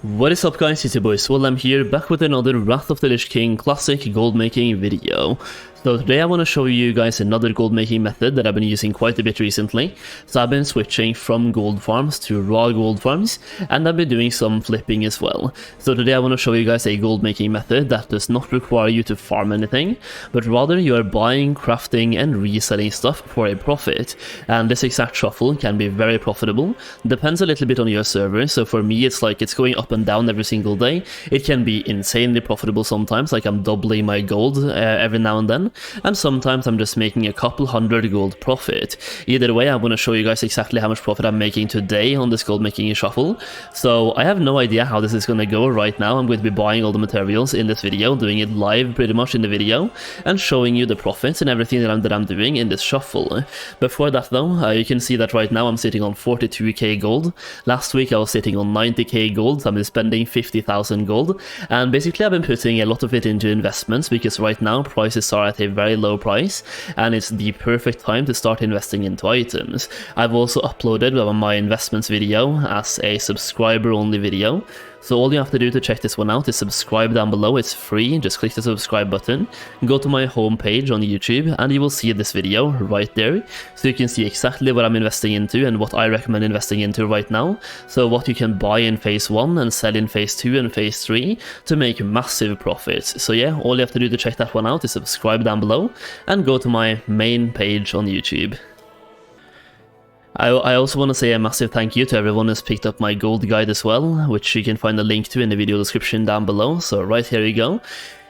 What is up guys, it's your boy Solheim here, back with another Wrath of the Lich King Classic goldmaking video. So today I want to show you guys another gold making method that I've been using quite a bit recently. So I've been switching from gold farms to raw gold farms, and I've been doing some flipping as well. So today I want to show you guys a gold making method that does not require you to farm anything, but rather you are buying, crafting and reselling stuff for a profit. And this exact shuffle can be very profitable, depends a little bit on your server. So for me it's like it's going up and down every single day. It can be insanely profitable sometimes, like I'm doubling my gold every now and then. And sometimes I'm just making a couple hundred gold profit. Either way, I want to show you guys exactly how much profit I'm making today on this gold making shuffle. So I have no idea how this is going to go right now. I'm going to be buying all the materials in this video, doing it live pretty much in the video, and showing you the profits and everything that I'm doing in this shuffle. Before that though, you can see that right now I'm sitting on 42k gold. Last week I was sitting on 90k gold, so I've been spending 50,000 gold. And basically I've been putting a lot of it into investments, because right now prices are at a very low price and it's the perfect time to start investing into items. I've also uploaded my investments video as a subscriber only video. So all you have to do to check this one out is subscribe down below. It's free, just click the subscribe button, go to my homepage on YouTube and you will see this video right there. So you can see exactly what I'm investing into and what I recommend investing into right now. So what you can buy in phase 1 and sell in phase 2 and phase 3 to make massive profits. So yeah, all you have to do to check that one out is subscribe down below and go to my main page on YouTube. I also want to say a massive thank you to everyone who's picked up my gold guide as well, which you can find a link to in the video description down below. So right here you go.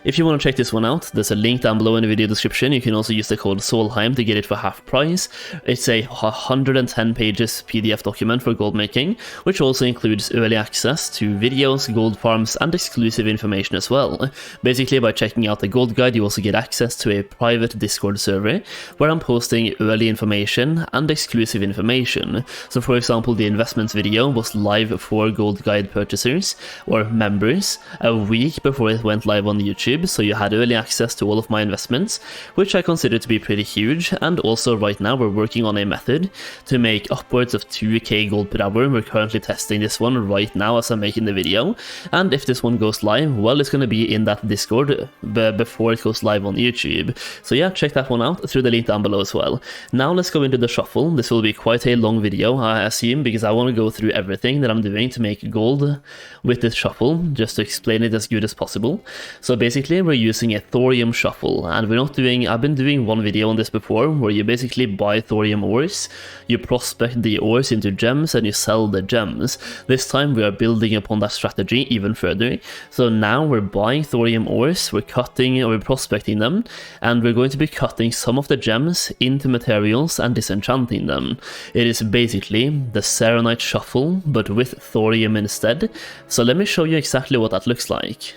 If you want to check this one out, there's a link down below in the video description. You can also use the code Solheim to get it for half price. It's a 110 pages PDF document for gold making, which also includes early access to videos, gold farms and exclusive information as well. Basically, by checking out the gold guide, you also get access to a private Discord server where I'm posting early information and exclusive information. So for example, the investments video was live for gold guide purchasers or members a week before it went live on YouTube. So you had early access to all of my investments, which I consider to be pretty huge. And also right now we're working on a method to make upwards of 2k gold per hour. We're currently testing this one right now as I'm making the video, and if this one goes live, well, it's going to be in that Discord before it goes live on YouTube. So yeah, check that one out through the link down below as well. Now let's go into the shuffle. This will be quite a long video, I assume, because I want to go through everything that I'm doing to make gold with this shuffle, just to explain it as good as possible. So basically we're using a thorium shuffle, and I've been doing one video on this before, where you basically buy thorium ores, you prospect the ores into gems and you sell the gems. This time we are building upon that strategy even further. So now we're buying thorium ores, we're prospecting them, and we're going to be cutting some of the gems into materials and disenchanting them. It is basically the Serenite shuffle, but with thorium instead. So let me show you exactly what that looks like.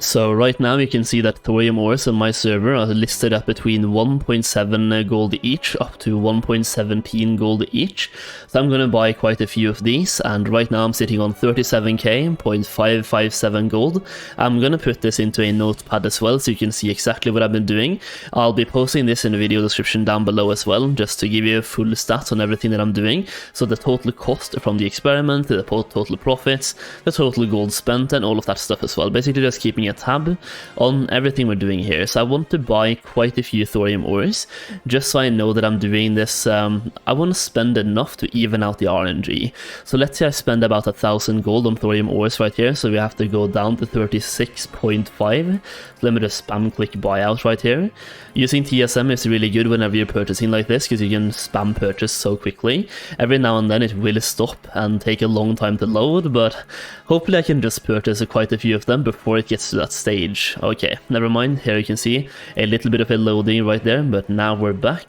So right now you can see that thorium ores on my server are listed at between 1.7 gold each up to 1.17 gold each. So I'm going to buy quite a few of these, and right now I'm sitting on 37k, 0.557 gold. I'm going to put this into a notepad as well so you can see exactly what I've been doing. I'll be posting this in the video description down below as well, just to give you a full stats on everything that I'm doing. So the total cost from the experiment, the total profits, the total gold spent and all of that stuff as well. Basically just keeping a tab on everything we're doing here. So I want to buy quite a few thorium ores, just so I know that I'm doing this. I want to spend enough to even out the RNG. So let's say I spend about 1,000 gold on thorium ores right here, so we have to go down to 36.5. Let me just spam click buyout right here. Using TSM is really good whenever you're purchasing like this, because you can spam purchase so quickly. Every now and then it will stop and take a long time to load, but hopefully I can just purchase quite a few of them before it gets to that stage. Okay, never mind. Here you can see a little bit of a loading right there, but now we're back.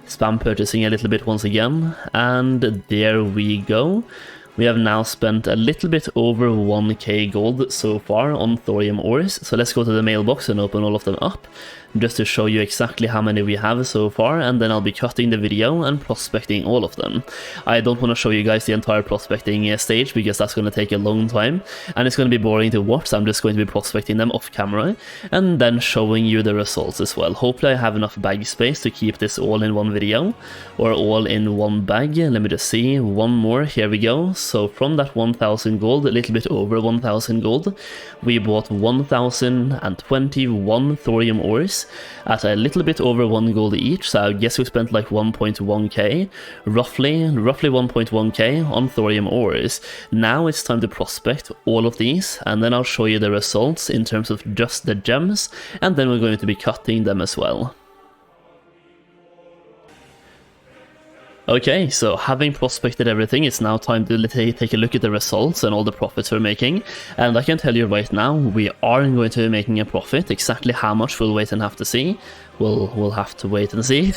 Spam purchasing a little bit once again, and there we go. We have now spent a little bit over 1k gold so far on thorium ores. So let's go to the mailbox and open all of them up, just to show you exactly how many we have so far, and then I'll be cutting the video and prospecting all of them. I don't want to show you guys the entire prospecting stage, because that's going to take a long time and it's going to be boring to watch, so I'm just going to be prospecting them off camera and then showing you the results as well. Hopefully I have enough bag space to keep this all in one video, or all in one bag. Let me just see, one more, here we go. So from that 1000 gold, a little bit over 1000 gold, we bought 1021 thorium ores at a little bit over 1 gold each, so I guess we spent like 1.1k, roughly 1.1k on thorium ores. Now it's time to prospect all of these, and then I'll show you the results in terms of just the gems, and then we're going to be cutting them as well. Okay, so having prospected everything, it's now time to take a look at the results and all the profits we're making. And I can tell you right now, we are going to be making a profit. Exactly how much we'll wait and have to see. We'll have to wait and see.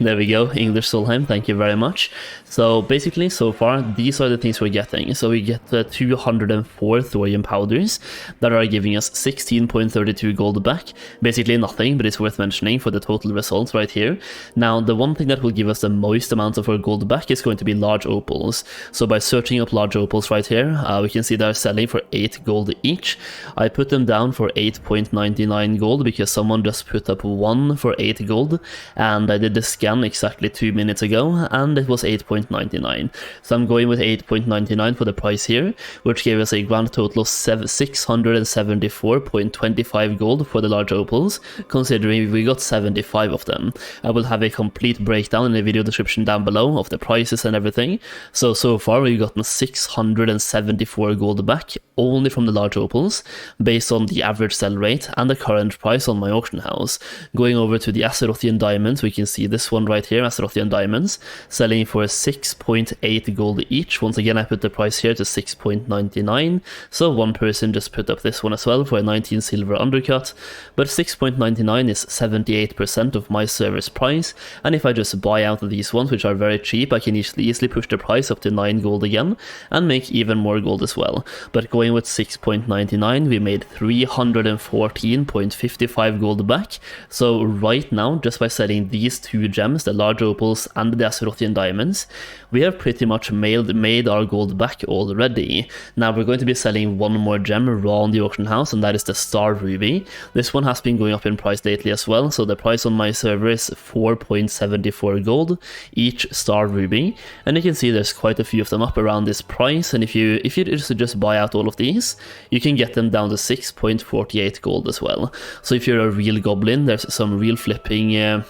There we go, English Solheim, thank you very much. So basically, so far, these are the things we're getting. So we get 204 thorium powders that are giving us 16.32 gold back. Basically nothing, but it's worth mentioning for the total results right here. Now, the one thing that will give us the most amount of our gold back is going to be large opals. So by searching up large opals right here, we can see they're selling for 8 gold each. I put them down for 8.99 gold because someone just put up one for 8 gold, and I did the scan exactly 2 minutes ago, and it was 8.99. So I'm going with 8.99 for the price here, which gave us a grand total of 674.25 gold for the large opals, considering we got 75 of them. I will have a complete breakdown in the video description down below of the prices and everything. So far we've gotten 674 gold back only from the large opals, based on the average sell rate and the current price on my auction house. Going over to the Acerothian diamonds, we can see this one right here, Acerothian diamonds, selling for 6.8 gold each. Once again, I put the price here to 6.99, so one person just put up this one as well for a 19 silver undercut, but 6.99 is 78% of my service price, and if I just buy out these ones, which are very cheap, I can easily push the price up to 9 gold again, and make even more gold as well. But going with 6.99, we made 314.55 gold back. So right now, just by selling these 2 gems, the large opals and the Acerothian diamonds, we have pretty much made our gold back already. Now we're going to be selling one more gem raw on the auction house, and that is the Star Ruby. This one has been going up in price lately as well, so the price on my server is 4.74 gold each Star Ruby, and you can see there's quite a few of them up around this price, and if you just buy out all of these, you can get them down to 6.48 gold as well. So if you're a real goblin, there's some real flipping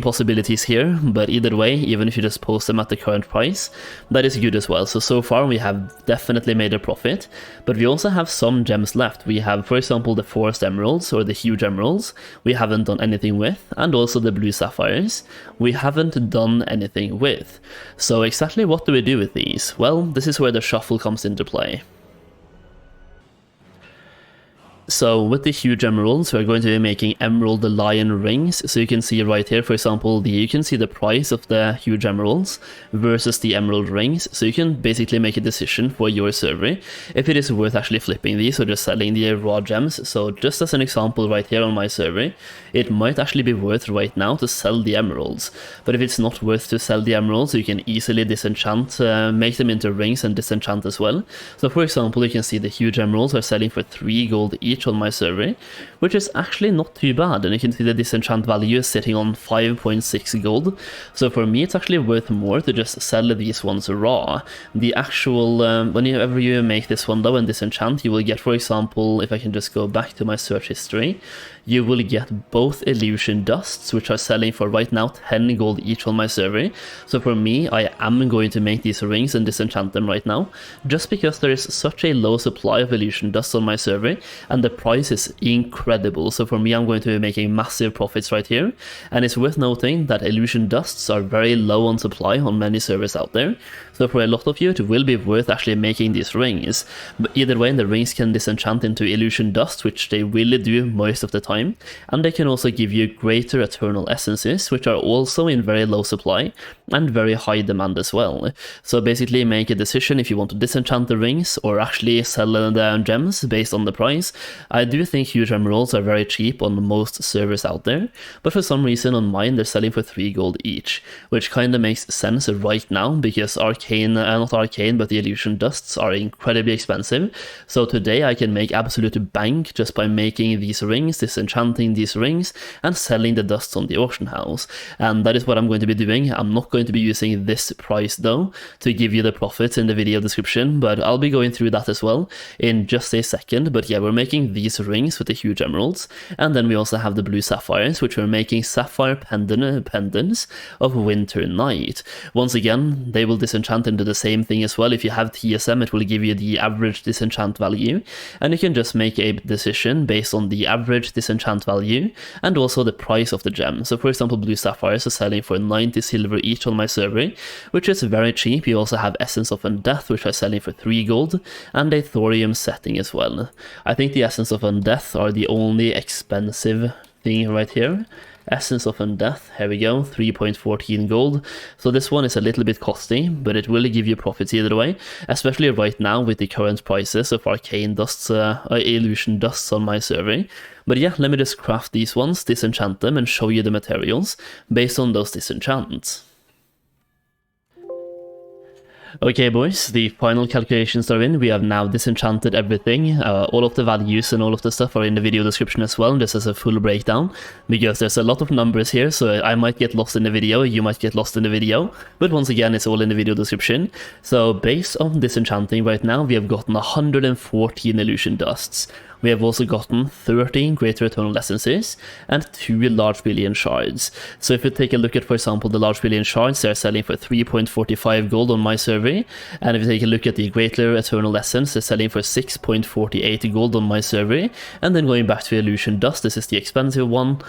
possibilities here, but either way, even if you just post them at the current price, that is good as well. So far we have definitely made a profit, but we also have some gems left. We have, for example, the forest emeralds or the huge emeralds we haven't done anything with, and also the blue sapphires we haven't done anything with. So exactly what do we do with these? Well, this is where the shuffle comes into play. So with the huge emeralds, we're going to be making emerald lion rings. So you can see right here, for example, you can see the price of the huge emeralds versus the emerald rings. So you can basically make a decision for your server if it is worth actually flipping these or just selling the raw gems. So just as an example right here on my server, it might actually be worth right now to sell the emeralds. But if it's not worth to sell the emeralds, you can easily disenchant, make them into rings and disenchant as well. So for example, you can see the huge emeralds are selling for 3 gold each on my server, which is actually not too bad, and you can see the disenchant value is sitting on 5.6 gold. So for me, it's actually worth more to just sell these ones raw. The actual, whenever you make this one though and disenchant, you will get, for example, if I can just go back to my search history, you will get both illusion dusts, which are selling for right now 10 gold each on my server. So for me, I am going to make these rings and disenchant them right now, just because there is such a low supply of illusion dusts on my server, and the price is incredible. So for me, I'm going to be making massive profits right here, and it's worth noting that illusion dusts are very low on supply on many servers out there. So for a lot of you, it will be worth actually making these rings. But either way, the rings can disenchant into illusion dust, which they really do most of the time, and they can also give you greater eternal essences, which are also in very low supply and very high demand as well. So basically make a decision if you want to disenchant the rings or actually sell the gems based on the price. I do think huge emeralds are very cheap on most servers out there, but for some reason on mine they're selling for 3 gold each, which kinda makes sense right now because not arcane, but the illusion dusts are incredibly expensive. So today I can make absolute bank just by making these rings, disenchanting these rings, and selling the dusts on the auction house. And that is what I'm going to be doing. I'm not going to be using this price though to give you the profits in the video description, but I'll be going through that as well in just a second. But yeah, we're making these rings with the huge emeralds, and then we also have the blue sapphires, which we're making sapphire pendants of winter night. Once again, they will disenchant into the same thing as well. If you have TSM, it will give you the average disenchant value, and you can just make a decision based on the average disenchant value and also the price of the gem. So for example, blue sapphires are selling for 90 silver each on my server, which is very cheap. You also have Essence of Undeath, which are selling for 3 gold, and a Thorium setting as well. I think the Essence of Undeath are the only expensive thing right here. Essence of Undeath, here we go, 3.14 gold. So this one is a little bit costly, but it will give you profits either way, especially right now with the current prices of arcane dusts, illusion dusts on my server. But yeah, let me just craft these ones, disenchant them, and show you the materials based on those disenchants. Okay boys, the final calculations are in. We have now disenchanted everything. All of the values and all of the stuff are in the video description as well, just as a full breakdown, because there's a lot of numbers here, so I might get lost in the video, you might get lost in the video, but once again, it's all in the video description. So based on disenchanting right now, we have gotten 114 illusion dusts. We have also gotten 13 Greater Eternal Essences and 2 Large Brilliant Shards. So if you take a look at, for example, the Large Brilliant Shards, they're selling for 3.45 gold on my server. And if you take a look at the Greater Eternal Essence, they're selling for 6.48 gold on my server. And then going back to Illusion Dust, this is the expensive one.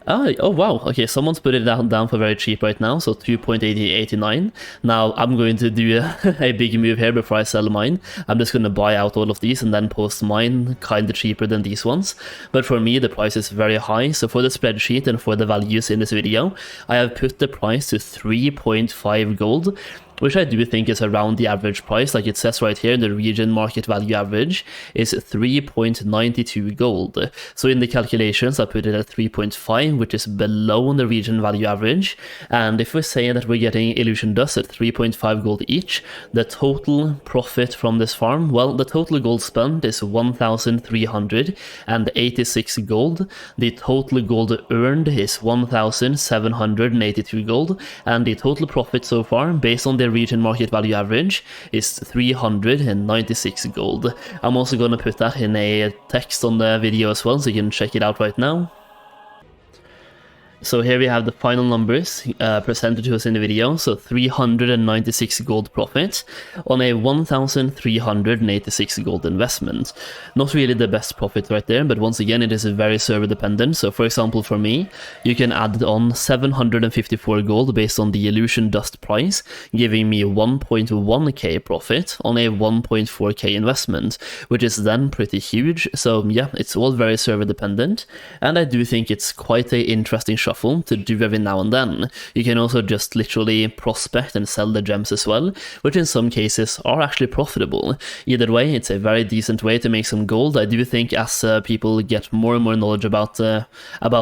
Oh wow, okay, someone's put it down for very cheap right now, so 2.89. Now, I'm going to do a big move here before I sell mine. I'm just going to buy out all of these and then post mine kinda cheaper than these ones. But for me, the price is very high, so for the spreadsheet and for the values in this video, I have put the price to 3.5 gold, which I do think is around the average price. Like it says right here, the region market value average is 3.92 gold. So in the calculations, I put it at 3.5, which is below the region value average. And if we say that we're getting illusion dust at 3.5 gold each, the total profit from this farm, well, the total gold spent is 1,386 gold. The total gold earned is 1,782 gold. And the total profit so far, based on the region market value average, is 396 gold. I'm also going to put that in a text on the video as well, so you can check it out right now. So here we have the final numbers presented to us in the video. So 396 gold profit on a 1,386 gold investment. Not really the best profit right there, but once again, it is very server dependent. So for example, for me, you can add on 754 gold based on the illusion dust price, giving me 1.1k profit on a 1.4k investment, which is then pretty huge. So yeah, it's all very server dependent, and I do think it's quite an interesting shuffle to do every now and then. You can also just literally prospect and sell the gems as well, which in some cases are actually profitable. Either way, it's a very decent way to make some gold. I do think as people get more and more knowledge about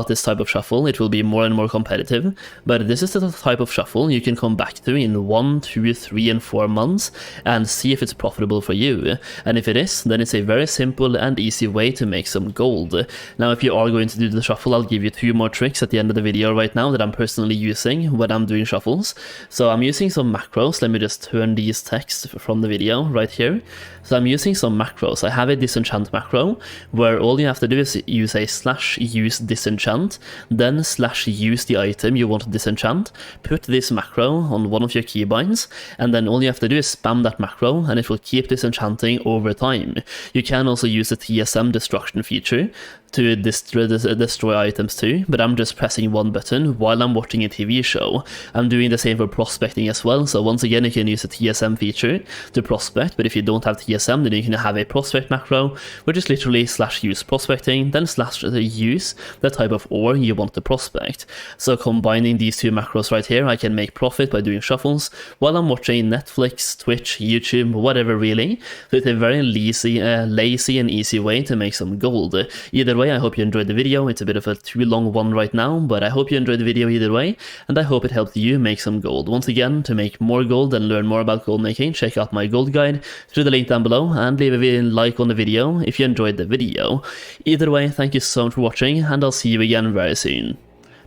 this type of shuffle, it will be more and more competitive. But this is the type of shuffle you can come back to in 1, 2, 3, and 4 months and see if it's profitable for you. And if it is, then it's a very simple and easy way to make some gold. Now, if you are going to do the shuffle, I'll give you 2 more tricks at the end of the video right now that I'm personally using when I'm doing shuffles. So I'm using some macros. Let me just turn these texts from the video right here. So I'm using some macros. I have a disenchant macro where all you have to do is use a /use disenchant, then /use the item you want to disenchant, put this macro on one of your keybinds, and then all you have to do is spam that macro and it will keep disenchanting over time. You can also use the TSM destruction feature to destroy items too, but I'm just pressing one button while I'm watching a TV show. I'm doing the same for prospecting as well, so once again you can use the TSM feature to prospect, but if you don't have TSM, then you can have a prospect macro, which is literally /use prospecting, then /use the type of ore you want to prospect. So combining these 2 macros right here, I can make profit by doing shuffles while I'm watching Netflix, Twitch, YouTube, whatever really. So it's a very lazy and easy way to make some gold. Either way, I hope you enjoyed the video. It's a bit of a too long one right now, but I hope you enjoyed the video either way, and I hope it helped you make some gold. Once again, to make more gold and learn more about gold making, check out my gold guide through the link down below, and leave a like on the video if you enjoyed the video. Either way, thank you so much for watching, and I'll see you again very soon.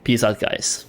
Peace out, guys.